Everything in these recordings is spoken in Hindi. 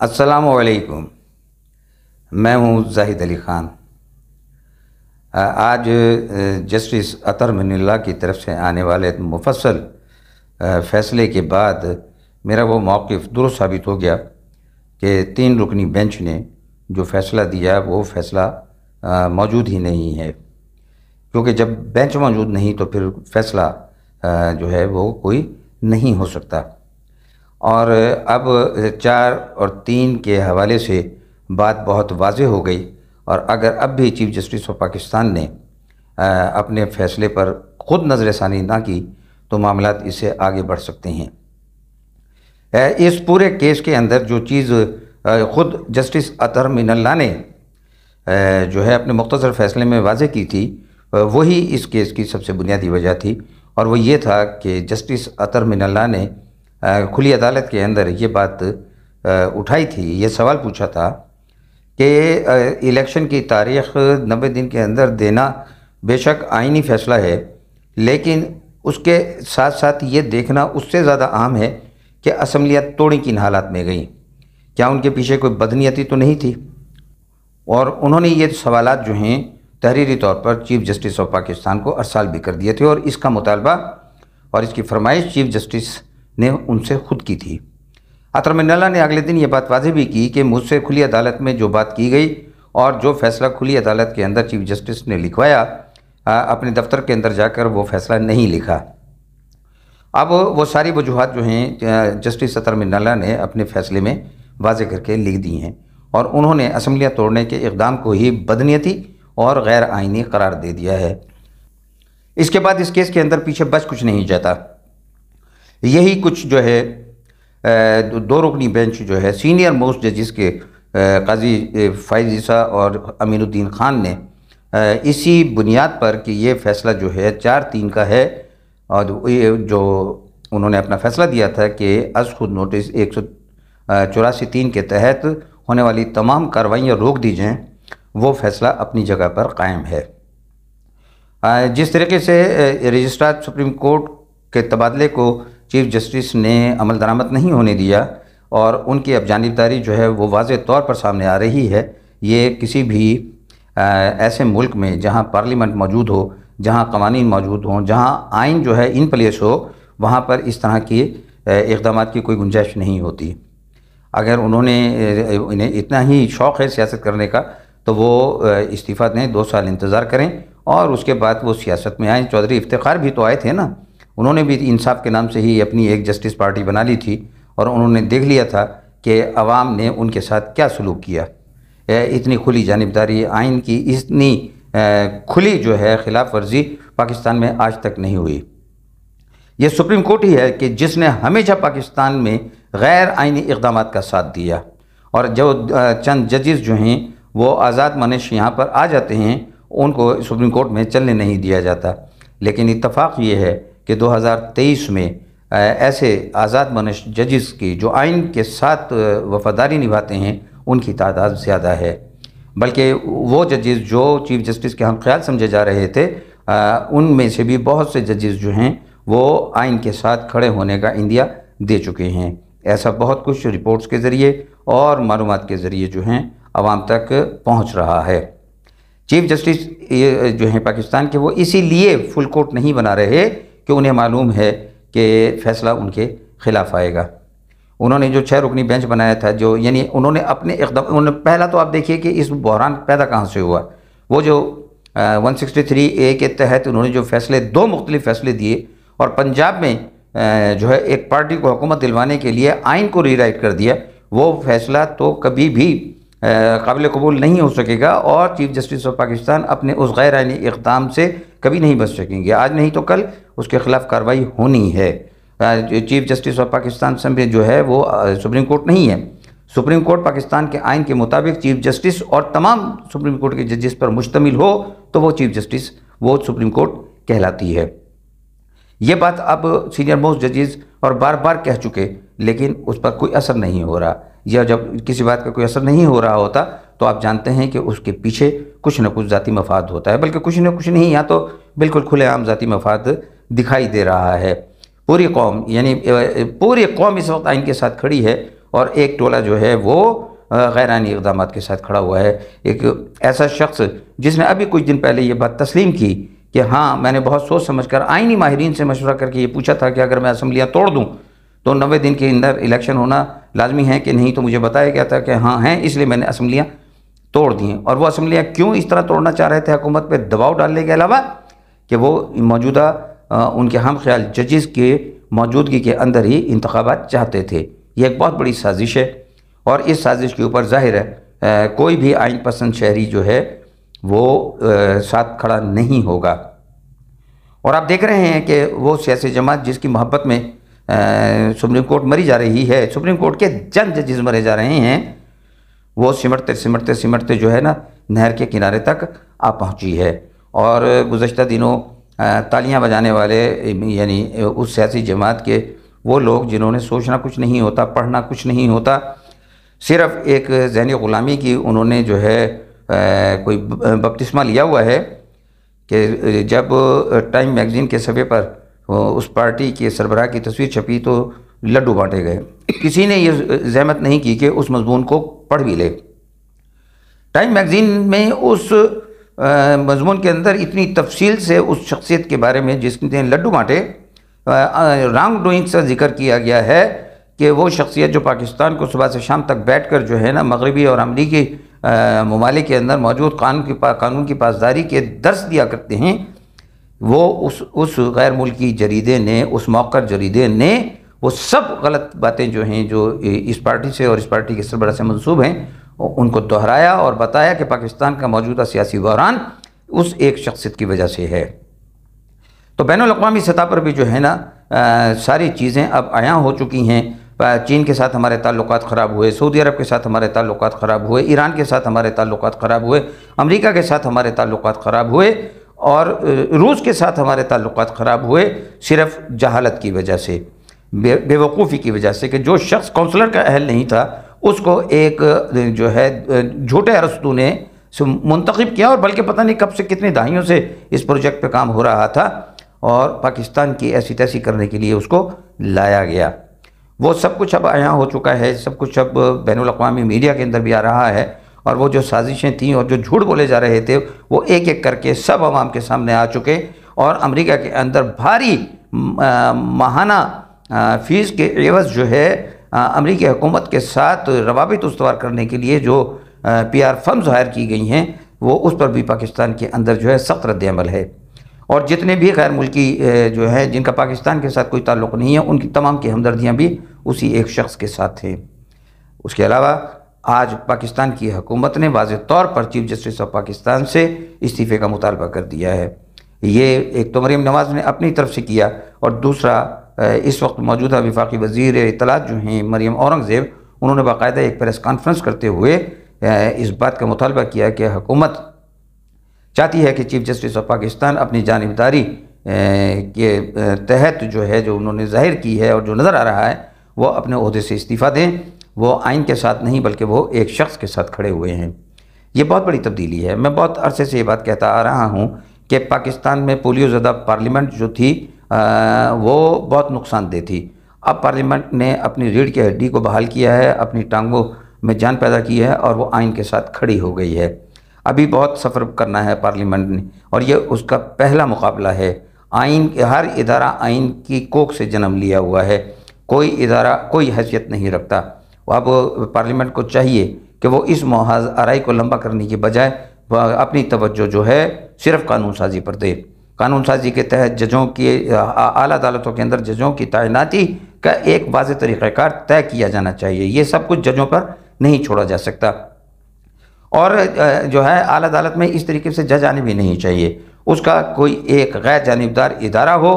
अस्सलामुअलैकुम। मैं हूँ ज़ाहिद अली ख़ान। आज जस्टिस अतर मिनल्ला की तरफ से आने वाले मुफस्सल फ़ैसले के बाद मेरा वो मौक़िफ़ दुरुस्त साबित हो गया कि 3 रुकनी बेंच ने जो फ़ैसला दिया वो फ़ैसला मौजूद ही नहीं है, क्योंकि जब बेंच मौजूद नहीं तो फिर फ़ैसला जो है वो कोई नहीं हो सकता। और अब 4 और 3 के हवाले से बात बहुत वाज़ेह हो गई, और अगर अब भी चीफ़ जस्टिस ऑफ पाकिस्तान ने अपने फ़ैसले पर ख़ुद नज़रसानी ना की तो मामलात इससे आगे बढ़ सकते हैं। इस पूरे केस के अंदर जो चीज़ ख़ुद जस्टिस अतर मिनल्ला ने जो है अपने मुख्तसर फ़ैसले में वाज़ेह की थी, वही इस केस की सबसे बुनियादी वजह थी, और वो ये था कि जस्टिस अतर मिनल्ला ने खुली अदालत के अंदर ये बात उठाई थी, ये सवाल पूछा था कि इलेक्शन की तारीख़ 90 दिन के अंदर देना बेशक आइनी फ़ैसला है, लेकिन उसके साथ साथ ये देखना उससे ज़्यादा अहम है कि असम्बलियाँ तोड़ी किन हालात में गईं, क्या उनके पीछे कोई बदनीयती तो नहीं थी। और उन्होंने ये सवालात जो हैं तहरीरी तौर पर चीफ़ जस्टिस ऑफ पाकिस्तान को अरसाल भी कर दिए थे, और इसका मुतालबा और इसकी फरमाइश चीफ़ जस्टिस ने उनसे ख़ुद की थी। अतर मिनल्ला ने अगले दिन ये बात वाज़ेह भी की कि मुझसे खुली अदालत में जो बात की गई और जो फ़ैसला खुली अदालत के अंदर चीफ़ जस्टिस ने लिखवाया, अपने दफ्तर के अंदर जाकर वो फ़ैसला नहीं लिखा। अब वो सारी वजूहात जो हैं जस्टिस अतर मिनल्ला ने अपने फ़ैसले में वाज़ेह करके लिख दी हैं, और उन्होंने असम्बलियाँ तोड़ने के इक़दाम को ही बदनीयती और गैर आइनी करार दे दिया है। इसके बाद इस केस के अंदर पीछे बस कुछ नहीं जाता। यही कुछ जो है 2 रुकनी बेंच जो है सीनियर मोस्ट जजिस के काजी फ़ाइज़ ईसा और अमीनुद्दीन ख़ान ने इसी बुनियाद पर कि ये फ़ैसला जो है 4-3 का है, और ये जो उन्होंने अपना फ़ैसला दिया था कि अज़ खुद नोटिस 184(3) के तहत होने वाली तमाम कार्रवाइयाँ रोक दी जाएँ, वो फ़ैसला अपनी जगह पर कायम है। जिस तरीके से रजिस्ट्रार सुप्रीम कोर्ट के तबादले को चीफ़ जस्टिस ने अमल दरामद नहीं होने दिया, और उनकी अब जानिबदारी जो है वो वाज़ेह तौर पर सामने आ रही है। ये किसी भी ऐसे मुल्क में जहाँ पार्लियामेंट मौजूद हो, जहाँ कवानीन मौजूद हों, जहाँ आइन जो है इन प्लेस हो, वहाँ पर इस तरह की इक़दामात की कोई गुंजाइश नहीं होती। अगर इन्हें इतना ही शौक़ है सियासत करने का तो वो इस्तीफ़ा दें, 2 साल इंतज़ार करें और उसके बाद वो सियासत में आएँ। चौधरी इफ्तिखार भी तो आए थे ना, उन्होंने भी इंसाफ के नाम से ही अपनी एक जस्टिस पार्टी बना ली थी, और उन्होंने देख लिया था कि अवाम ने उनके साथ क्या सलूक किया। इतनी खुली जानिबदारी, आइन की इतनी खुली जो है खिलाफ वर्जी पाकिस्तान में आज तक नहीं हुई। ये सुप्रीम कोर्ट ही है कि जिसने हमेशा पाकिस्तान में गैर आइनी इक़दामात का साथ दिया, और जो चंद जजेस जो हैं वो आज़ाद मनश यहाँ पर आ जाते हैं, उनको सुप्रीम कोर्ट में चलने नहीं दिया जाता। लेकिन इत्तफ़ाक़ ये है कि 2023 में ऐसे आज़ाद मनश जजेस की जो आइन के साथ वफ़ादारी निभाते हैं उनकी तादाद ज़्यादा है, बल्कि वो जजेस जो चीफ़ जस्टिस के हम ख्याल समझे जा रहे थे, उनमें से भी बहुत से जजेस जो हैं वो आइन के साथ खड़े होने का इंदिया दे चुके हैं। ऐसा बहुत कुछ रिपोर्ट्स के ज़रिए और मालूमात के ज़रिए जो हैं आवाम तक पहुँच रहा है। चीफ़ जस्टिस जो हैं पाकिस्तान के, वो इसीलिए फुल कोर्ट नहीं बना रहे कि उन्हें मालूम है कि फ़ैसला उनके ख़िलाफ़ आएगा। उन्होंने जो 6 रुकनी बेंच बनाया था, जो यानी उन्होंने अपने उन्होंने पहला तो आप देखिए कि इस बहरान पैदा कहाँ से हुआ। वो जो 163A के तहत उन्होंने जो फ़ैसले 2 मुख्तलिफ़ फ़ैसले दिए, और पंजाब में जो है एक पार्टी को हुकूमत दिलवाने के लिए आइन को रीराइट कर दिया, वो फ़ैसला तो कभी भी काबिल कबूल नहीं हो सकेगा, और चीफ़ जस्टिस ऑफ पाकिस्तान अपने उस गैर आइनी इक़दाम से कभी नहीं बच सकेंगे। आज नहीं तो कल उसके ख़िलाफ़ कार्रवाई होनी है। चीफ़ जस्टिस ऑफ पाकिस्तान से जो है वो सुप्रीम कोर्ट नहीं है। सुप्रीम कोर्ट पाकिस्तान के आइन के मुताबिक चीफ़ जस्टिस और तमाम सुप्रीम कोर्ट के जजेस पर मुश्तमिल हो तो वो चीफ़ जस्टिस, वो सुप्रीम कोर्ट कहलाती है। ये बात अब सीनियर मोस्ट जजेस और बार बार कह चुके, लेकिन उस पर कोई असर नहीं हो रहा, या जब किसी बात का कोई असर नहीं हो रहा होता तो आप जानते हैं कि उसके पीछे कुछ न कुछ ज़ाती मफाद होता है, बल्कि कुछ न कुछ नहीं, यहाँ तो बिल्कुल खुलेआम ज़ाती मफाद दिखाई दे रहा है। पूरी कौम यानी पूरी कौम इस वक्त आइन के साथ खड़ी है, और एक टोला जो है वो गैरानी इक़दाम के साथ खड़ा हुआ है। एक ऐसा शख्स जिसने अभी कुछ दिन पहले ये बात तस्लीम की कि हाँ, मैंने बहुत सोच समझ कर आइनी माहिरीन से मशवरा करके ये पूछा था कि अगर मैं असम्बलियाँ तोड़ दूँ तो 90 दिन के अंदर इलेक्शन होना लाजमी है कि नहीं, तो मुझे बताया गया था कि हाँ हैं, इसलिए मैंने असम्बलियाँ तोड़ दी। और वो असम्बलियाँ क्यों इस तरह तोड़ना चाह रहे थे हुकूमत पर दबाव डालने के अलावा, कि वो मौजूदा उनके हम ख्याल जजेस के मौजूदगी के अंदर ही इंतखाबात चाहते थे। ये एक बहुत बड़ी साजिश है और इस साजिश के ऊपर ज़ाहिर है कोई भी आइन पसंद शहरी जो है वो साथ खड़ा नहीं होगा। और आप देख रहे हैं कि वो सियासी जमात जिसकी मोहब्बत में सुप्रीम कोर्ट मरी जा रही है, सुप्रीम कोर्ट के जन जजेस मरे जा रहे हैं, वो सिमटते सिमटते सिमटते जो है ना नहर के किनारे तक आ पहुंची है। और गुज़श्ता दिनों तालियां बजाने वाले यानी उस सियासी जमात के वो लोग जिन्होंने सोचना कुछ नहीं होता, पढ़ना कुछ नहीं होता, सिर्फ़ एक ज़हनी ग़ुलामी की उन्होंने जो है कोई बपतिस्मा लिया हुआ है कि जब टाइम मैगज़ीन के सफ़े पर उस पार्टी के सरबराह की तस्वीर छपी तो लड्डू बांटे गए। किसी ने ये ज़हमत नहीं की कि उस मज़मून को पढ़ भी ले। टाइम मैगज़ीन में उस मज़मून के अंदर इतनी तफसील से उस शख्सियत के बारे में जिसने लड्डू बांटे रॉन्ग डूइंग से जिक्र किया गया है कि वो शख्सियत जो पाकिस्तान को सुबह से शाम तक बैठ कर जो है ना मगरबी और अमरीकी ममालिक के अंदर मौजूद कानून की पासदारी के दर्स दिया करते हैं, वो उस गैर मुल्की जरीदे ने, उस मौक़र जरीदे ने वो सब गलत बातें जो हैं जो इस पार्टी से और इस पार्टी के सरबराह से मंसूब हैं उनको दोहराया और बताया कि पाकिस्तान का मौजूदा सियासी बहरान उस एक शख्सियत की वजह से है। तो बैनुल-अक़वामी सतह पर भी जो है ना सारी चीज़ें अब आया हो चुकी हैं। चीन के साथ हमारे ताल्लुकात ख़राब हुए, सऊदी अरब के साथ हमारे ताल्लुकात ख़राब हुए, ईरान के साथ हमारे ताल्लुकात ख़राब हुए, अमेरिका के साथ हमारे ताल्लुकात ख़राब हुए और रूस के साथ हमारे ताल्लुकात ख़राब हुए सिर्फ़ जहालत की वजह से, बेवकूफ़ी की वजह से कि जो शख्स काउंसलर का अहल नहीं था उसको एक जो है झूठे अरस्तू ने मुंतखब किया और बल्कि पता नहीं कब से कितनी दहाइयों से इस प्रोजेक्ट पे काम हो रहा था और पाकिस्तान की ऐसी तैसी करने के लिए उसको लाया गया। वो सब कुछ अब यहाँ हो चुका है, सब कुछ अब बैनुल-अक़वामी मीडिया के अंदर भी आ रहा है और वो जो साजिशें थीं और जो झूठ बोले जा रहे थे वो एक एक करके सब अवाम के सामने आ चुके और अमेरिका के अंदर भारी माहाना फ़ीस के एवज़ जो है अमेरिकी हुकूमत के साथ रवाबित उस्तवार करने के लिए जो PR फर्म्स हायर की गई हैं वो उस पर भी पाकिस्तान के अंदर जो है सख्त रद्द-ए-अमल है। और जितने भी गैर मुल्की जो है जिनका पाकिस्तान के साथ कोई ताल्लुक़ नहीं है उनकी तमाम की हमदर्दियाँ भी उसी एक शख्स के साथ हैं। उसके अलावा आज पाकिस्तान की हुकूमत ने वाज़ेह तौर पर चीफ जस्टिस ऑफ पाकिस्तान से इस्तीफ़े का मुतालबा कर दिया है। ये एक तो मरीम नवाज़ ने अपनी तरफ से किया और दूसरा इस वक्त मौजूदा वफाकी वज़ीर इत्तलात जो हैं मरियम औरंगज़ेब, उन्होंने बाकायदा एक प्रेस कॉन्फ्रेंस करते हुए इस बात का मुतालबा किया कि हुकूमत चाहती है कि चीफ जस्टिस ऑफ पाकिस्तान अपनी जानिबदारी के तहत जो है जो उन्होंने ज़ाहिर की है और जो नज़र आ रहा है वो अपने ओहदे से इस्तीफ़ा दें। वो आइन के साथ नहीं बल्कि वो एक शख्स के साथ खड़े हुए हैं। ये बहुत बड़ी तब्दीली है। मैं बहुत अरसे से ये बात कहता आ रहा हूँ कि पाकिस्तान में पोलियो ज़दा पार्लियामेंट जो थी वो बहुत नुकसानदेह थी। अब पार्लियामेंट ने अपनी रीढ़ की हड्डी को बहाल किया है, अपनी टांगों में जान पैदा की है और वो आइन के साथ खड़ी हो गई है। अभी बहुत सफ़र करना है पार्लियामेंट ने और ये उसका पहला मुकाबला है। आइन, हर इदारा आइन की कोख से जन्म लिया हुआ है, कोई इदारा कोई हैसियत नहीं रखता। अब पार्लियामेंट को चाहिए कि वो इस मुहाज़ आराई को लंबा करने की बजाय अपनी तवज्जो जो है सिर्फ़ कानून साजी पर दे। कानून साजी के तहत जजों की आला अदालतों के अंदर जजों की तैनाती का एक वाज़ेह तरीक़ाकार तय किया जाना चाहिए। ये सब कुछ जजों पर नहीं छोड़ा जा सकता और जो है आला अदालत में इस तरीके से जज आने भी नहीं चाहिए। उसका कोई एक गैर जानिबदार इदारा हो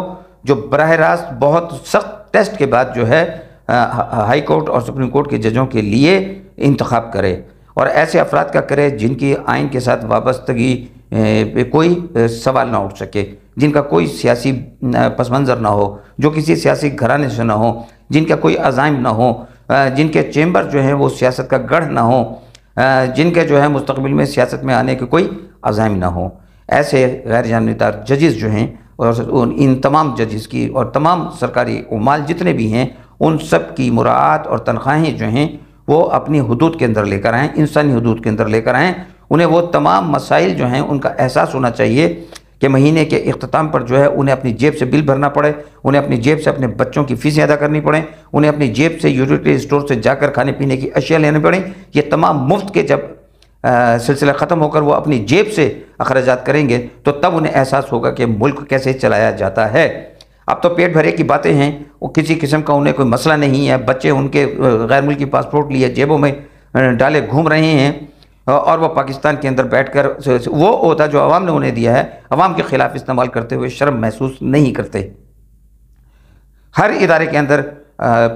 जो बराह रास्त बहुत सख्त टेस्ट के बाद जो है हाई कोर्ट और सुप्रीम कोर्ट के जजों के लिए इंतखाब करे और ऐसे अफराद का करे जिनकी आइन के साथ वाबस्तगी पे कोई सवाल ना उठ सके, जिनका कोई सियासी पस मंज़र ना हो, जो किसी सियासी घराने से ना हो, जिनका कोई अज़ाइम ना हो, जिनके चैम्बर जो हैं वो सियासत का गढ़ ना हो, जिनके जो है मुस्तक़बिल में सियासत में आने के कोई अज़ाइम ना हो। ऐसे गैर जानिबदार जजेस जो हैं और इन तमाम जजेस की और तमाम सरकारी उमाल जितने भी हैं उन सब की मुराद और तनख्वाहें जो हैं वो अपनी हदूद के अंदर लेकर आएँ, इंसानी हदूद के अंदर लेकर आएँ। उन्हें वो तमाम मसाइल जो हैं उनका एहसास होना चाहिए कि महीने के इख्तिताम पर जो है उन्हें अपनी जेब से बिल भरना पड़े, उन्हें अपनी जेब से अपने बच्चों की फ़ीसें अदा करनी पड़े, उन्हें अपनी जेब से यूटिलिटी स्टोर से जाकर खाने पीने की अशिया लेनी पड़े। ये तमाम मुफ्त के जब सिलसिला ख़त्म होकर वो अपनी जेब से अखराजात करेंगे तो तब उन्हें एहसास होगा कि मुल्क कैसे चलाया जाता है। अब तो पेट भरे की बातें हैं, वो किसी किस्म का उन्हें कोई मसला नहीं है। बच्चे उनके गैर मुल्की पासपोर्ट लिए जेबों में डाले घूम रहे हैं और वह पाकिस्तान के अंदर बैठकर वो ओहदा जो अवाम ने उन्हें दिया है अवाम के ख़िलाफ़ इस्तेमाल करते हुए शर्म महसूस नहीं करते। हर इदारे के अंदर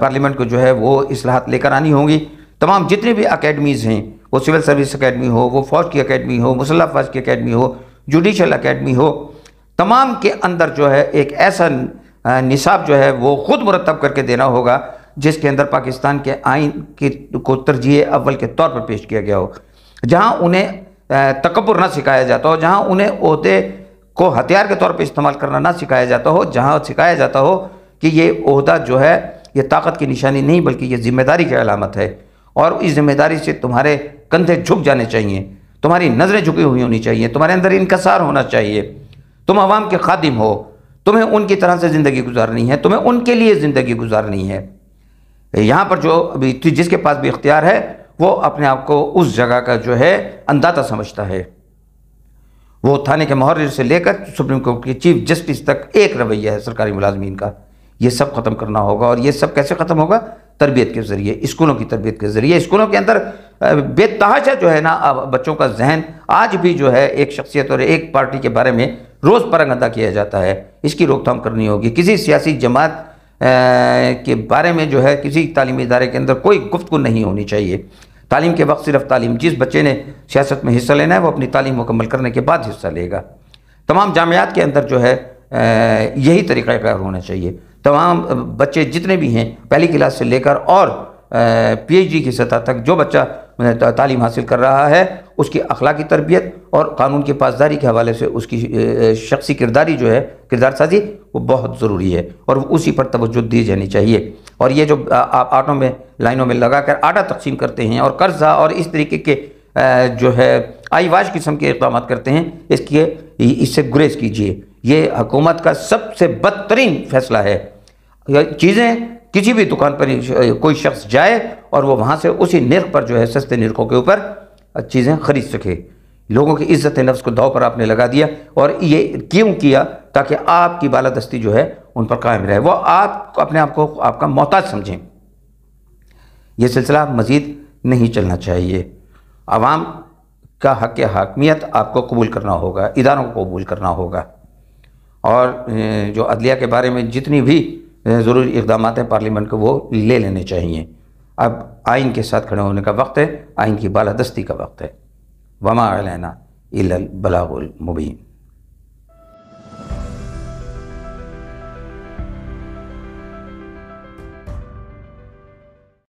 पार्लियामेंट को जो है वो इस्लाहात लेकर आनी होंगी। तमाम जितनी भी अकेडमीज़ हैं, वो सिविल सर्विस अकेडमी हो, वो फ़ौज की अकेडमी हो, मुसल्लह अफवाज की अकेडमी हो, जुडिशल अकेडमी हो, तमाम के अंदर जो है एक ऐसा निसाब जो है वो ख़ुद मुरतब करके देना होगा जिसके अंदर पाकिस्तान के आइन को तरजीह अव्वल के तौर पर पेश किया गया हो, जहाँ उन्हें तकब्बुर ना सिखाया जाता हो, जहाँ उन्हें ओहदे को हथियार के तौर पर इस्तेमाल करना ना सिखाया जाता हो, जहाँ सिखाया जाता हो कि ये ओहदा जो है ये ताकत की निशानी नहीं बल्कि ये ज़िम्मेदारी की अलामत है और इस ज़िम्मेदारी से तुम्हारे कंधे झुक जाने चाहिए, तुम्हारी नज़रें झुकी हुई होनी चाहिए, तुम्हारे अंदर इनकसार होना चाहिए। तुम अवाम के खादिम हो, तुम्हें उनकी तरह से ज़िंदगी गुजारनी है, तुम्हें उनके लिए ज़िंदगी गुजारनी है। यहाँ पर जो अभी जिसके पास भी इख्तियार है वो अपने आप को उस जगह का जो है अंदाज़ा समझता है। वो थाने के मुहर्रिर से लेकर सुप्रीम कोर्ट के चीफ जस्टिस तक एक रवैया है सरकारी मुलाजमीन का। ये सब ख़त्म करना होगा और ये सब कैसे ख़त्म होगा? तरबियत के ज़रिए, स्कूलों की तरबियत के ज़रिए। स्कूलों के अंदर बेतहाशा जो है ना बच्चों का जहन आज भी जो है एक शख्सियत और एक पार्टी के बारे में रोज़ परंगदा किया जाता है। इसकी रोकथाम करनी होगी। किसी सियासी जमात के बारे में जो है किसी तालीमी इदारे के अंदर कोई गुफ्तगू नहीं होनी चाहिए। तालीम के वक्त सिर्फ तालीम, जिस बच्चे ने सियासत में हिस्सा लेना है वो अपनी तालीम मुकम्मल करने के बाद हिस्सा लेगा। तमाम जामियात के अंदर जो है यही तरीक़ाकार होना चाहिए। तमाम बच्चे जितने भी हैं पहली क्लास से लेकर और PhD की सतह तक जो बच्चा तालीम हासिल कर रहा है उसकी अखलाकी तरबियत और कानून की पासदारी के हवाले से उसकी शख्सी किरदारी जो है किरदार साजी वो बहुत ज़रूरी है और उसी पर तवज्जो दी जानी चाहिए। और ये जो आप आटों में लाइनों में लगा कर आटा तकसीम करते हैं और कर्जा और इस तरीके के जो है आईवाश किस्म के इक़दाम करते हैं, इससे गुरेज कीजिए। ये हुकूमत का सबसे बदतरीन फैसला है। चीज़ें किसी भी दुकान पर कोई शख्स जाए और वो वहाँ से उसी निर्ख पर जो है सस्ते निर्खों के ऊपर चीज़ें ख़रीद सके। लोगों की इज़्ज़त नफ्स को दाव पर आपने लगा दिया और ये क्यों किया? ताकि आपकी बालादस्ती जो है उन पर कायम रहे, वो आप अपने आप को आपका मोहताज समझें। ये सिलसिला मज़ीद नहीं चलना चाहिए। आवाम का हक़ हाकमियत आपको कबूल करना होगा, इदारों को कबूल करना होगा और जो अदलिया के बारे में जितनी भी ज़रूरी इक़दाम हैं पार्लियामेंट को वो ले लेने चाहिए। अब आइन के साथ खड़े होने का वक्त है, आइन की बालादस्ती का वक्त है। वमा अलैना इल्लल बलागुल मुबीन।